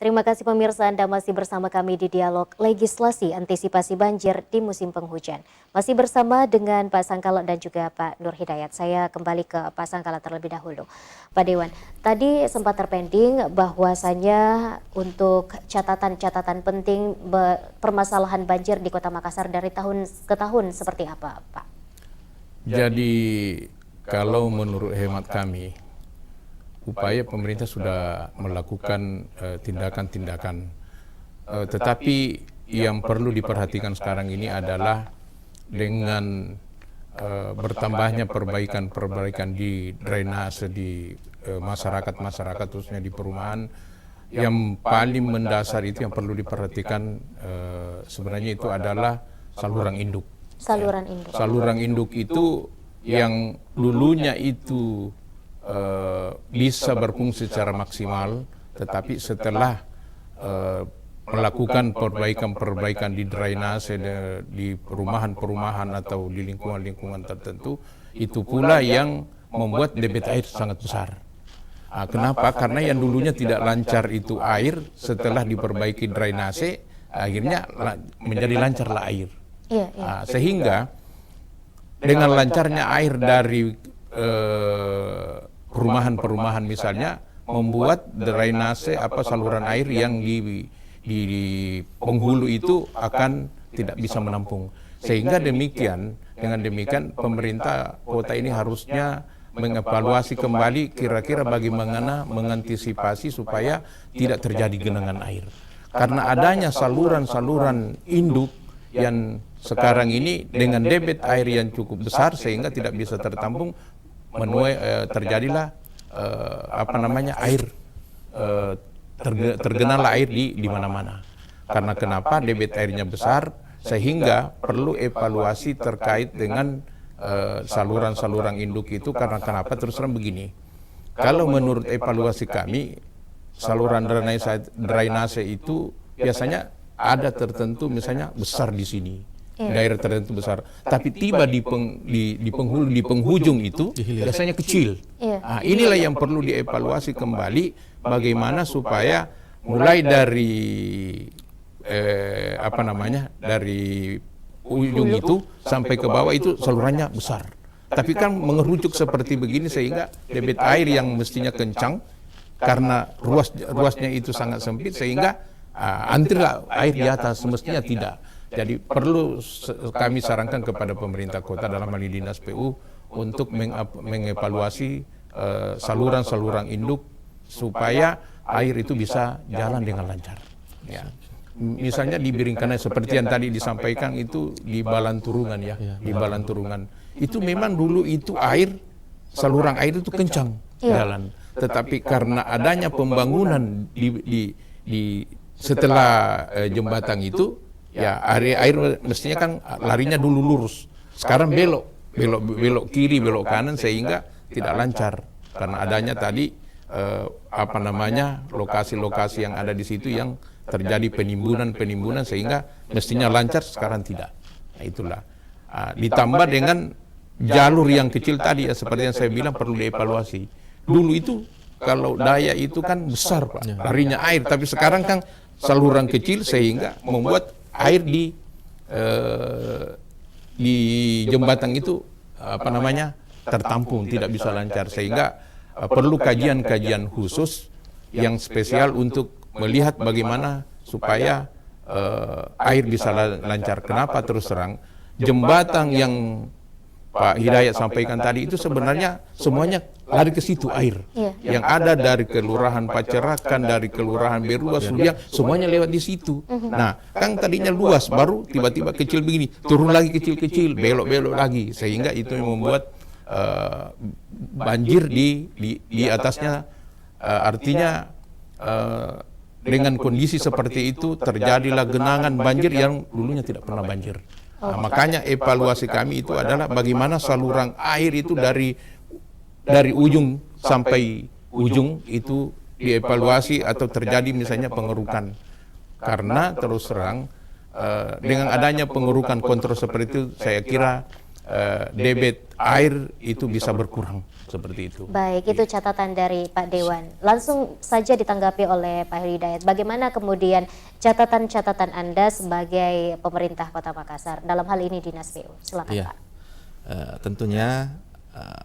Terima kasih pemirsa, Anda masih bersama kami di Dialog Legislasi Antisipasi Banjir di Musim Penghujan. Masih bersama dengan Pak Sangkala dan juga Pak Nur Hidayat. Saya kembali ke Pak Sangkala terlebih dahulu. Pak Dewan, tadi sempat terpending bahwasanya untuk catatan-catatan penting permasalahan banjir di Kota Makassar dari tahun ke tahun seperti apa, Pak? Jadi kalau menurut hemat kami, upaya pemerintah sudah melakukan tindakan-tindakan, tetapi yang perlu diperhatikan sekarang ini adalah dengan bertambahnya perbaikan di drainase di masyarakat khususnya di perumahan, yang paling mendasar itu yang perlu diperhatikan sebenarnya itu adalah saluran induk. Saluran induk itu yang dulunya itu bisa berfungsi secara maksimal, tetapi setelah melakukan perbaikan di drainase di perumahan atau di lingkungan tertentu, itu pula yang membuat debit air sangat besar. Kenapa? Karena yang dulunya tidak lancar itu air, setelah diperbaiki drainase, akhirnya menjadi lancarlah air. Sehingga dengan lancarnya air dari perumahan misalnya, membuat drainase saluran air yang di penghulu itu akan tidak bisa menampung. Sehingga dengan demikian pemerintah kota ini harusnya mengevaluasi kembali kira-kira bagaimana mengantisipasi supaya tidak terjadi genangan air. Karena adanya saluran-saluran induk yang sekarang ini dengan debit air yang cukup besar sehingga tidak bisa tertampung, terjadilah air tergenalah air di mana-mana. Karena kenapa? Debit airnya besar, sehingga perlu evaluasi terkait dengan saluran-saluran induk itu. Karena kenapa? Terus terang begini, kalau menurut evaluasi kami, saluran drainase itu biasanya ada tertentu misalnya besar di sini, daerah tertentu besar, tapi tiba di penghulu, di penghujung itu biasanya kecil. Inilah yang perlu dievaluasi kembali, bagaimana supaya mulai dari dari ujung itu sampai ke bawah itu salurannya besar. Tapi kan mengerucut seperti begini sehingga debit air yang mestinya kencang, karena ruasnya itu sangat sempit, sehingga antrilah air di atas, semestinya tidak. Jadi perlu kami sarankan kepada pemerintah kota dalam hal ini Dinas PU untuk mengevaluasi saluran-saluran induk supaya air itu bisa jalan dengan lancar. Ya. Misalnya di Biringkanaya seperti yang tadi disampaikan itu di Balanturungan di Balanturungan. Itu memang dulu itu saluran air itu kencang jalan. Tetapi karena adanya pembangunan setelah jembatan itu, air mestinya kan larinya dulu lurus. Sekarang belok kiri, belok kanan, sehingga tidak lancar. Karena adanya tadi lokasi-lokasi yang ada di situ yang terjadi penimbunan sehingga mestinya lancar, sekarang tidak. Nah, itulah. Ditambah dengan jalur yang kecil tadi, seperti yang saya bilang, perlu dievaluasi. Dulu itu kalau daya itu kan besar, Pak, larinya air, tapi sekarang kan saluran kecil sehingga membuat air di jembatan itu tertampung, tidak bisa lancar, sehingga perlu kajian khusus yang spesial untuk melihat bagaimana supaya air bisa lancar. Kenapa? Terus terang, jembatan yang Pak Hidayat sampaikan tadi itu sebenarnya semuanya lari ke situ air. Yang ada dari Kelurahan Pacerakan, dari Kelurahan Berua, Suliang, semuanya lewat di situ. Nah, kan tadinya luas, baru tiba-tiba kecil begini, turun lagi kecil-kecil, belok-belok lagi, sehingga itu yang membuat banjir di atasnya. Artinya dengan kondisi seperti itu terjadilah genangan banjir yang dulunya tidak pernah banjir. Makanya evaluasi kami itu adalah bagaimana saluran air itu dari ujung sampai ujung itu dievaluasi atau terjadi misalnya pengerukan. Karena terus terang dengan adanya pengerukan kontrol seperti itu, saya kira debit air itu bisa berkurang seperti itu. Baik, itu catatan dari Pak Dewan. Langsung saja ditanggapi oleh Pak Hidayat. Bagaimana kemudian catatan-catatan Anda sebagai pemerintah Kota Makassar dalam hal ini Dinas PU? Silakan Iya. Pak. Tentunya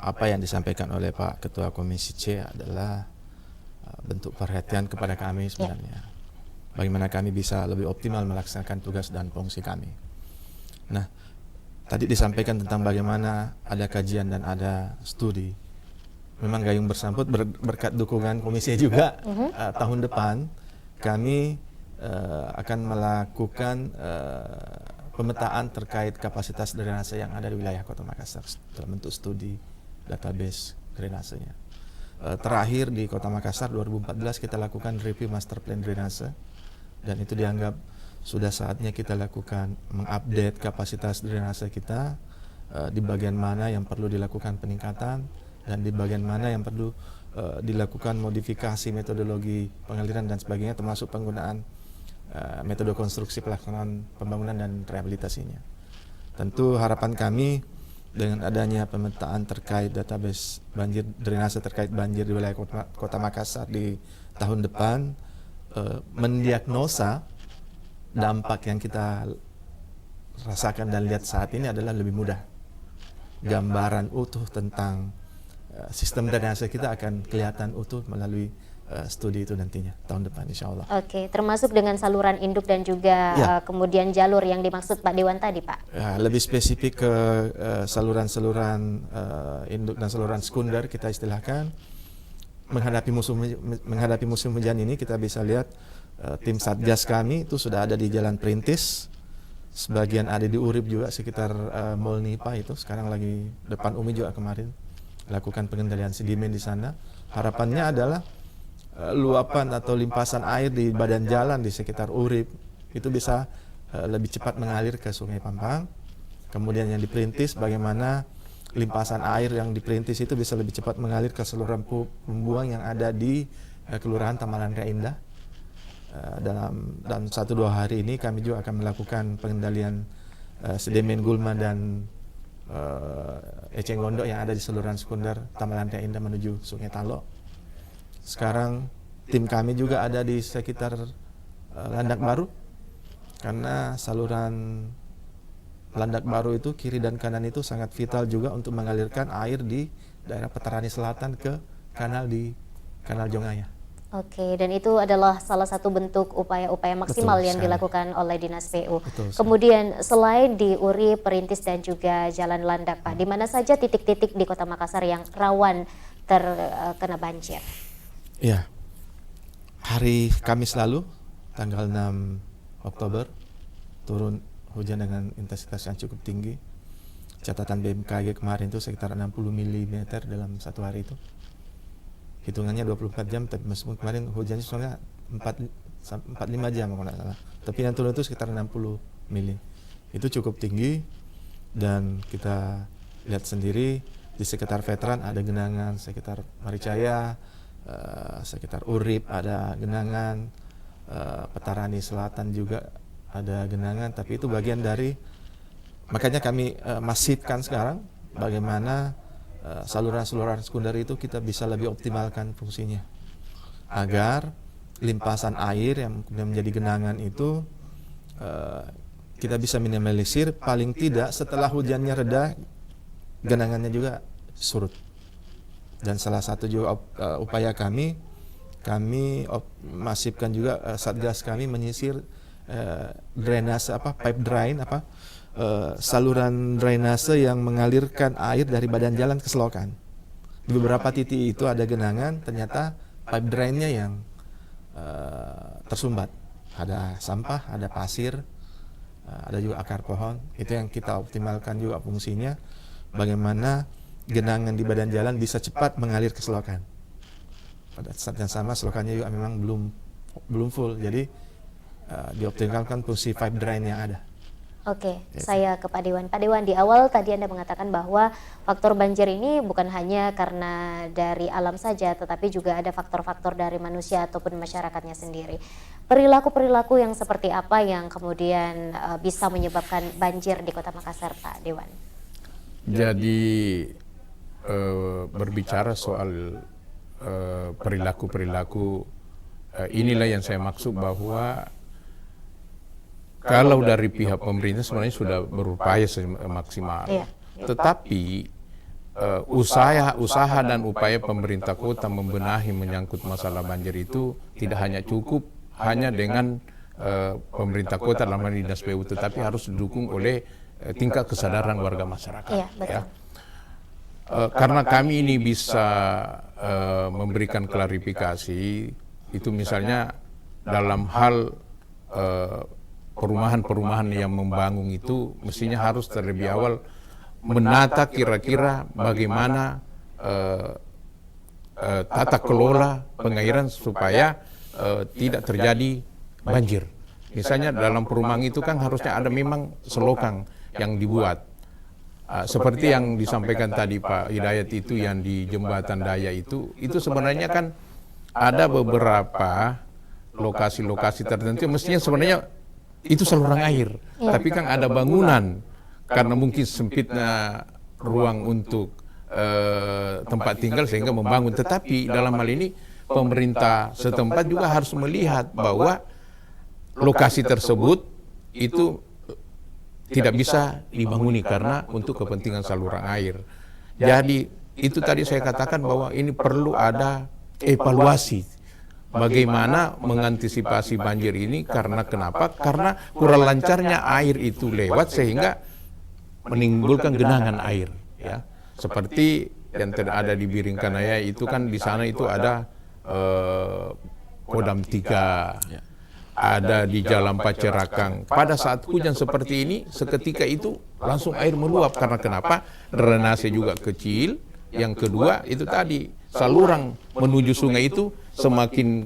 apa yang disampaikan oleh Pak Ketua Komisi C adalah bentuk perhatian kepada kami sebenarnya. Bagaimana kami bisa lebih optimal melaksanakan tugas dan fungsi kami. Nah, tadi disampaikan tentang bagaimana ada kajian dan ada studi. Memang gayung bersambut berkat dukungan komisi juga. Tahun depan kami akan melakukan pemetaan terkait kapasitas drainase yang ada di wilayah Kota Makassar dalam bentuk studi database drainasenya. Terakhir di Kota Makassar 2014 kita lakukan review master plan drainase, dan itu dianggap sudah saatnya kita lakukan mengupdate kapasitas drainase kita, di bagian mana yang perlu dilakukan peningkatan dan di bagian mana yang perlu dilakukan modifikasi metodologi pengaliran dan sebagainya, termasuk penggunaan metode konstruksi pelaksanaan pembangunan dan rehabilitasinya. Tentu harapan kami dengan adanya pemetaan terkait database banjir drainase terkait banjir di wilayah Kota Makassar di tahun depan, mendiagnosa dampak yang kita rasakan dan lihat saat ini adalah lebih mudah. Gambaran utuh tentang sistem drainase kita akan kelihatan utuh melalui studi itu nantinya tahun depan insya Allah. Oke, termasuk dengan saluran induk dan juga kemudian jalur yang dimaksud Pak Dewan tadi, Pak. Lebih spesifik ke saluran-saluran induk dan saluran sekunder kita istilahkan. Menghadapi musim hujan ini kita bisa lihat tim Satgas kami itu sudah ada di Jalan Perintis, sebagian ada di Urip juga sekitar Mall Nipa itu, sekarang lagi depan Umi juga kemarin lakukan pengendalian sedimen di sana. Harapannya adalah luapan atau limpasan air di badan jalan di sekitar Urip itu bisa lebih cepat mengalir ke Sungai Pampang. Kemudian yang di Perintis, bagaimana limpasan air yang di Perintis itu bisa lebih cepat mengalir ke seluruh pembuang yang ada di Kelurahan Tamalan Raya Indah. Dalam 1-2 hari ini kami juga akan melakukan pengendalian sedimen gulma dan eceng gondok yang ada di saluran sekunder Tamalan Raya Indah menuju Sungai Talo. Sekarang tim kami juga ada di sekitar Landak Baru, karena saluran Landak Baru itu kiri dan kanan itu sangat vital juga untuk mengalirkan air di daerah Petarani Selatan ke kanal di Kanal Jongaya. Oke, dan itu adalah salah satu bentuk upaya-upaya maksimal yang dilakukan oleh Dinas PU. Kemudian selain di Uri, Perintis dan juga Jalan Landak, Pak, di mana saja titik-titik di Kota Makassar yang rawan terkena banjir? Ya, hari Kamis lalu, tanggal 6 Oktober, turun hujan dengan intensitas yang cukup tinggi. Catatan BMKG kemarin itu sekitar 60 mm dalam satu hari itu. Hitungannya 24 jam, tapi meskipun kemarin hujannya soalnya 4-5 jam kalau tidak salah. Tapi yang turun itu sekitar 60 mm. Itu cukup tinggi, dan kita lihat sendiri di sekitar Veteran ada genangan, sekitar Maricaya, sekitar Urip ada genangan, Petarani Selatan juga ada genangan, tapi itu bagian dari, makanya kami masifkan sekarang bagaimana saluran-saluran sekunder itu kita bisa lebih optimalkan fungsinya agar limpasan air yang kemudian menjadi genangan itu kita bisa minimalisir, paling tidak setelah hujannya reda genangannya juga surut. Dan salah satu juga upaya kami masifkan juga Satgas kami menyisir drainase pipe drain saluran drainase yang mengalirkan air dari badan jalan ke selokan. Di beberapa titik itu ada genangan, ternyata pipe drainnya yang tersumbat. Ada sampah, ada pasir, ada juga akar pohon. Itu yang kita optimalkan juga fungsinya. Bagaimana genangan di badan jalan bisa cepat mengalir ke selokan. Pada saat yang sama selokannya juga memang belum full. Jadi dioptimalkan fungsi pipe drain yang ada. Oke, saya ke Pak Dewan. Pak Dewan, di awal tadi Anda mengatakan bahwa faktor banjir ini bukan hanya karena dari alam saja, tetapi juga ada faktor-faktor dari manusia ataupun masyarakatnya sendiri. Perilaku-perilaku yang seperti apa yang kemudian bisa menyebabkan banjir di Kota Makassar, Pak Dewan? Jadi berbicara soal perilaku-perilaku, inilah yang saya maksud bahwa kalau dari pihak pemerintah sebenarnya sudah berupaya semaksimal, Iya. tetapi usaha dan upaya pemerintah kota membenahi menyangkut masalah banjir itu tidak hanya cukup hanya dengan pemerintah kota dalam hal ini Dinas PU, tetapi harus didukung oleh tingkat kesadaran warga masyarakat. Iya, betul. Ya. Karena kami ini bisa memberikan klarifikasi, itu misalnya dalam hal perumahan-perumahan yang membangun itu mestinya harus terlebih awal menata kira-kira bagaimana tata kelola pengairan supaya tidak terjadi banjir. Misalnya dalam perumahan itu kan harusnya ada memang selokan yang dibuat. Seperti yang disampaikan tadi Pak Hidayat itu yang di Jembatan Daya itu sebenarnya kan ada beberapa lokasi-lokasi tertentu mestinya sebenarnya itu saluran air, tapi kan ada bangunan karena mungkin sempitnya ruang untuk tempat tinggal sehingga membangun. Tetapi dalam hal ini pemerintah setempat juga harus melihat bahwa lokasi tersebut itu tidak bisa dibanguni karena untuk kepentingan saluran air. Jadi itu tadi saya katakan bahwa ini perlu ada evaluasi bagaimana mengantisipasi banjir ini. Karena kenapa? Karena kurang lancarnya air itu lewat sehingga menimbulkan genangan air. Ya, seperti yang ada di Biringkanaya itu kan di sana itu ada Kodam 3. Ada di Jalan Pacerakang. Pada saat hujan seperti ini, seketika itu langsung air meluap. Karena kenapa? Drainase juga kecil. Yang kedua, itu tadi, saluran menuju sungai itu semakin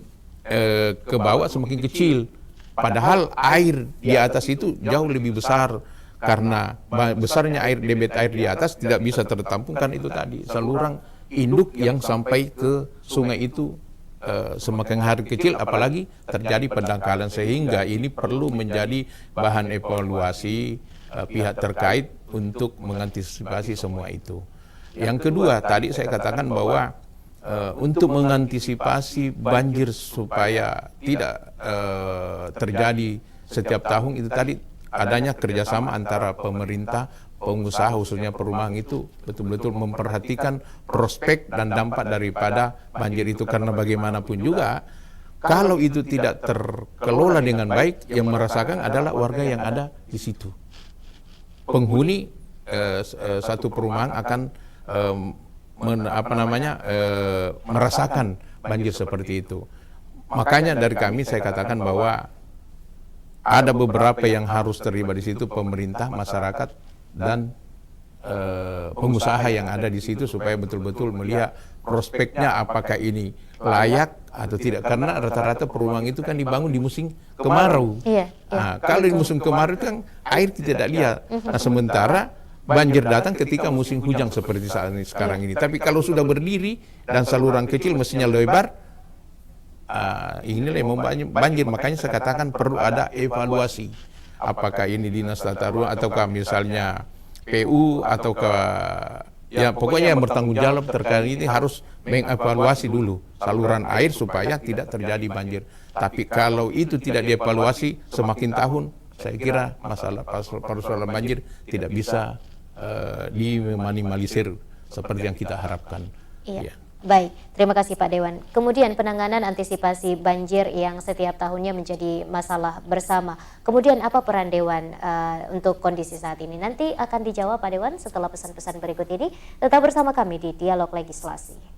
ke bawah semakin kecil. Padahal air di atas itu jauh lebih besar. Karena besarnya debit air di atas tidak bisa tertampungkan itu tadi. Saluran induk yang sampai ke sungai itu semakin hari kecil, apalagi terjadi pendangkalan, sehingga ini perlu menjadi bahan evaluasi pihak terkait untuk mengantisipasi semua itu. Yang kedua, tadi saya katakan bahwa untuk mengantisipasi banjir supaya tidak terjadi setiap tahun itu tadi adanya kerjasama antara pemerintah, pengusaha khususnya perumahan itu betul-betul memperhatikan prospek dan dampak daripada banjir itu. Karena bagaimanapun juga kalau itu tidak terkelola dengan baik, yang merasakan adalah warga yang ada di situ. Penghuni satu perumahan akan merasakan banjir seperti itu. Makanya dari kami saya katakan bahwa ada beberapa yang harus terlibat di situ, pemerintah, masyarakat, dan pengusaha yang ada di situ supaya betul-betul melihat prospeknya apakah ini layak atau tidak. Karena rata-rata perumahan itu kan dibangun di musim kemarau. Nah, kalau di musim kemarau itu kan air tidak lihat. Nah, sementara banjir datang ketika musim hujan seperti saat ini sekarang ini. Tapi kalau sudah berdiri dan saluran kecil mestinya lebar, inilah yang banjir. Makanya saya katakan perlu ada evaluasi. Apakah ini Dinas Tata Ruang ataukah misalnya PU ataukah ya pokoknya yang bertanggung jawab terkait ini harus mengevaluasi dulu saluran air supaya tidak terjadi banjir. Tapi kalau itu tidak dievaluasi semakin tahun, saya kira masalah persoalan banjir tidak bisa diminimalisir seperti yang kita harapkan. Iya. Ya. Baik, terima kasih Pak Dewan. Kemudian penanganan antisipasi banjir yang setiap tahunnya menjadi masalah bersama. Kemudian apa peran Dewan untuk kondisi saat ini? Nanti akan dijawab Pak Dewan setelah pesan-pesan berikut ini. Tetap bersama kami di Dialog Legislasi.